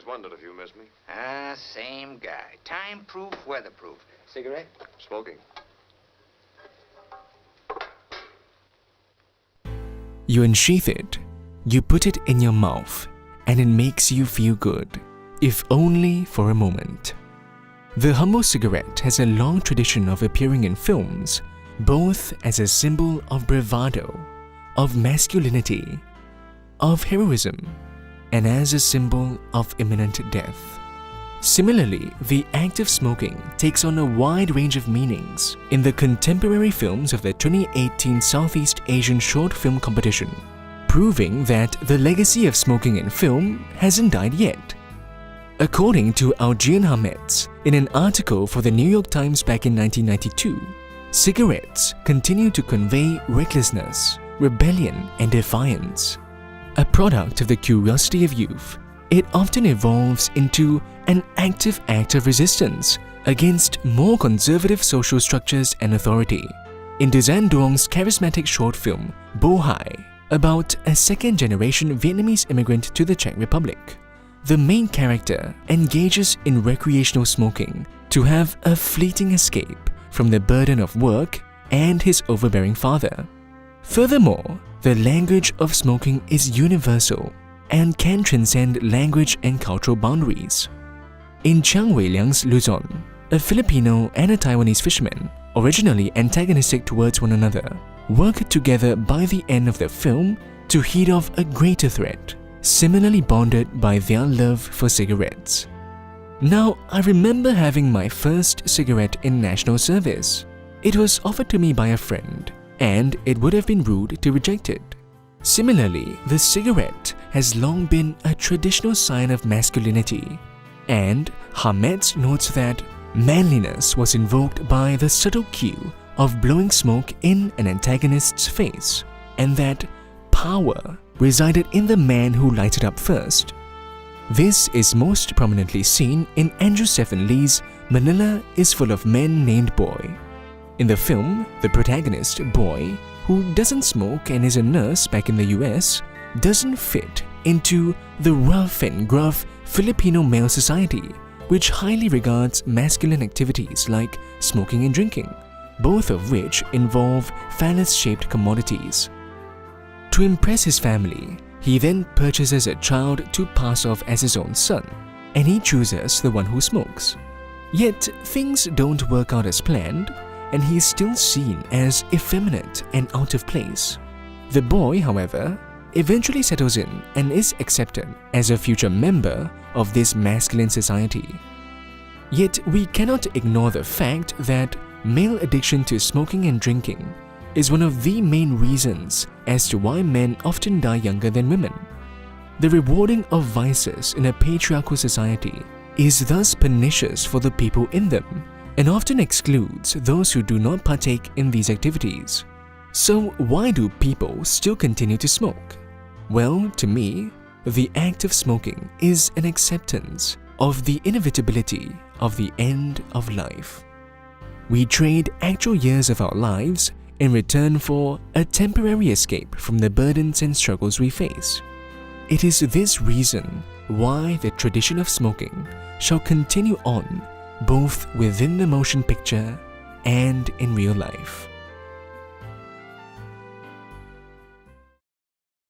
always wondered if you missed me. Same guy. Time-proof, weatherproof. Cigarette? Smoking. You unsheath it, you put it in your mouth, and it makes you feel good, if only for a moment. The humble cigarette has a long tradition of appearing in films, both as a symbol of bravado, of masculinity, of heroism, and as a symbol of imminent death. Similarly, the act of smoking takes on a wide range of meanings in the contemporary films of the 2018 Southeast Asian Short Film Competition, proving that the legacy of smoking in film hasn't died yet. According to Algian Hametz, in an article for the New York Times back in 1992, cigarettes continue to convey recklessness, rebellion, and defiance. A product of the curiosity of youth, it often evolves into an active act of resistance against more conservative social structures and authority. In Duzan Duong's charismatic short film, Bo Hai, about a second-generation Vietnamese immigrant to the Czech Republic, the main character engages in recreational smoking to have a fleeting escape from the burden of work and his overbearing father. Furthermore, the language of smoking is universal and can transcend language and cultural boundaries. In Chiang Liang's Luzon, a Filipino and a Taiwanese fisherman, originally antagonistic towards one another, work together by the end of the film to head off a greater threat, similarly bonded by their love for cigarettes. Now, I remember having my first cigarette in national service. It was offered to me by a friend, and it would have been rude to reject it. Similarly, the cigarette has long been a traditional sign of masculinity, and Hametz notes that manliness was invoked by the subtle cue of blowing smoke in an antagonist's face, and that power resided in the man who lighted up first. This is most prominently seen in Alvin Lee's Manila is Full of Men Named Boy. In the film, the protagonist, Boy, who doesn't smoke and is a nurse back in the US, doesn't fit into the rough and gruff Filipino male society, which highly regards masculine activities like smoking and drinking, both of which involve phallus-shaped commodities. To impress his family, he then purchases a child to pass off as his own son, and he chooses the one who smokes. Yet things don't work out as planned, and he is still seen as effeminate and out of place. The boy, however, eventually settles in and is accepted as a future member of this masculine society. Yet we cannot ignore the fact that male addiction to smoking and drinking is one of the main reasons as to why men often die younger than women. The rewarding of vices in a patriarchal society is thus pernicious for the people in them, and often excludes those who do not partake in these activities. So why do people still continue to smoke? Well, to me, the act of smoking is an acceptance of the inevitability of the end of life. We trade actual years of our lives in return for a temporary escape from the burdens and struggles we face. It is this reason why the tradition of smoking shall continue on both within the motion picture and in real life.